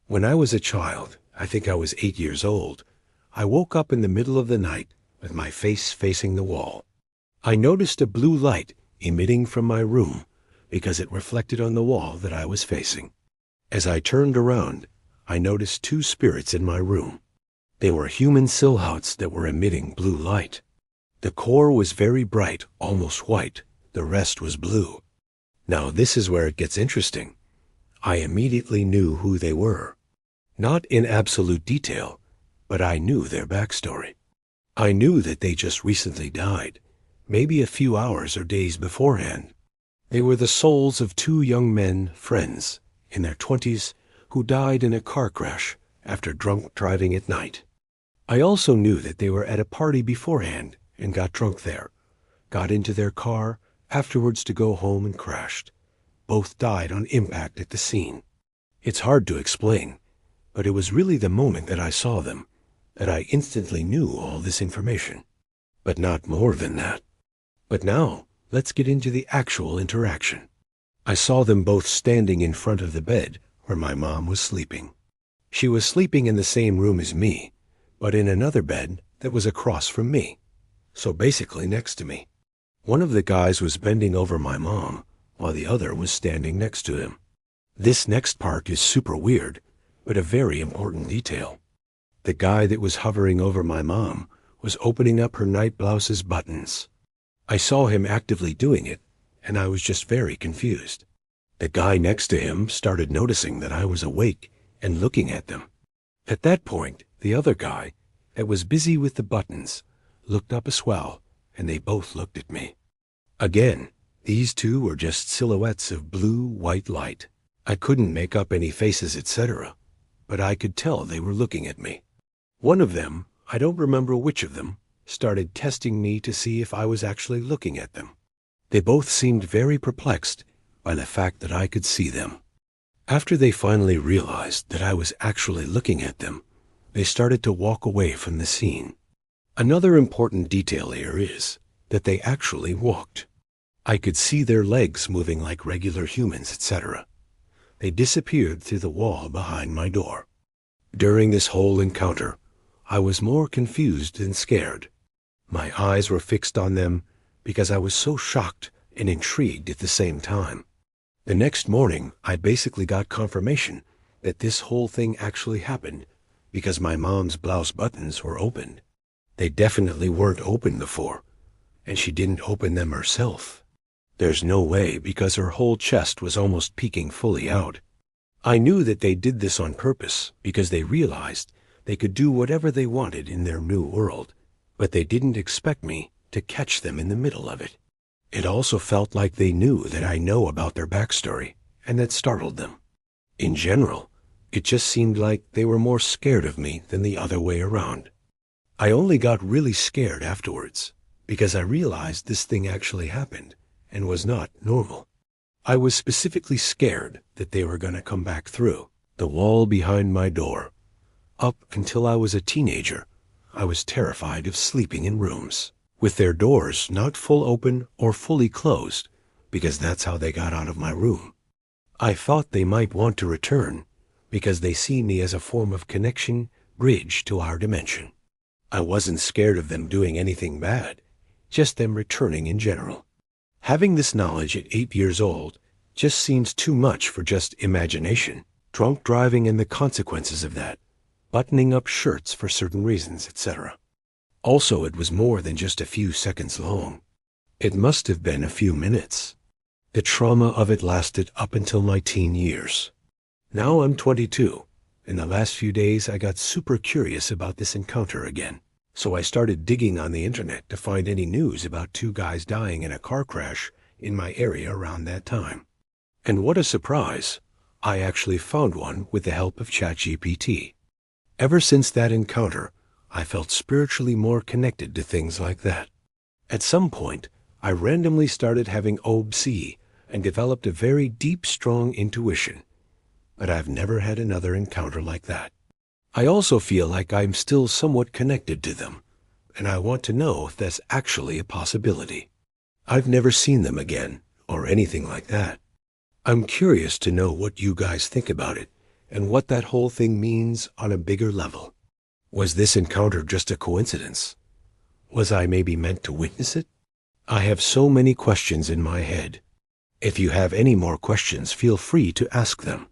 When I was a child, I think I was 8 years old, I woke up in the middle of the night with my face facing the wall. I noticed a blue light emitting from my room because it reflected on the wall that I was facing. As I turned around, I noticed two spirits in my room. They were human silhouettes that were emitting blue light. The core was very bright, almost white. The rest was blue. Now this is where it gets interesting. I immediately knew who they were. Not in absolute detail, but I knew their backstory. I knew that they just recently died, maybe a few hours or days beforehand. They were the souls of two young men, friends, in their 20s, who died in a car crash after drunk driving at night. I also knew that they were at a party beforehand and got drunk there, got into their car afterwards to go home and crashed. Both died on impact at the scene. It's hard to explain, but it was really the moment that I saw them that I instantly knew all this information, but not more than that. But now, let's get into the actual interaction. I saw them both standing in front of the bed where my mom was sleeping. She was sleeping in the same room as me, but in another bed that was across from me, so basically next to me. One of the guys was bending over my mom, while the other was standing next to him. This next part is super weird, but a very important detail. The guy that was hovering over my mom was opening up her night blouse's buttons. I saw him actively doing it, and I was just very confused. The guy next to him started noticing that I was awake and looking at them. At that point, the other guy, that was busy with the buttons, looked up as well, and they both looked at me. Again, these two were just silhouettes of blue-white light. I couldn't make up any faces, etc., but I could tell they were looking at me. One of them, I don't remember which of them, started testing me to see if I was actually looking at them. They both seemed very perplexed by the fact that I could see them. After they finally realized that I was actually looking at them, they started to walk away from the scene. Another important detail here is that they actually walked. I could see their legs moving like regular humans, etc. They disappeared through the wall behind my door. During this whole encounter, I was more confused than scared. My eyes were fixed on them because I was so shocked and intrigued at the same time. The next morning, I basically got confirmation that this whole thing actually happened because my mom's blouse buttons were opened. They definitely weren't open before, and she didn't open them herself. There's no way because her whole chest was almost peeking fully out. I knew that they did this on purpose because they realized they could do whatever they wanted in their new world, but they didn't expect me to catch them in the middle of it. It also felt like they knew that I know about their backstory, and that startled them. In general, it just seemed like they were more scared of me than the other way around. I only got really scared afterwards, because I realized this thing actually happened and was not normal. I was specifically scared that they were going to come back through the wall behind my door. Up until I was a teenager, I was terrified of sleeping in rooms with their doors not full open or fully closed, because that's how they got out of my room. I thought they might want to return because they see me as a form of connection, bridge to our dimension. I wasn't scared of them doing anything bad, just them returning in general. Having this knowledge at 8 years old just seems too much for just imagination. Drunk driving and the consequences of that, buttoning up shirts for certain reasons, etc. Also, it was more than just a few seconds long. It must have been a few minutes. The trauma of it lasted up until my teen years. Now I'm 22. In the last few days, I got super curious about this encounter again. So I started digging on the internet to find any news about two guys dying in a car crash in my area around that time. And what a surprise, I actually found one with the help of ChatGPT. Ever since that encounter, I felt spiritually more connected to things like that. At some point, I randomly started having OBC and developed a very deep, strong intuition. But I've never had another encounter like that. I also feel like I'm still somewhat connected to them, and I want to know if that's actually a possibility. I've never seen them again, or anything like that. I'm curious to know what you guys think about it, and what that whole thing means on a bigger level. Was this encounter just a coincidence? Was I maybe meant to witness it? I have so many questions in my head. If you have any more questions, feel free to ask them.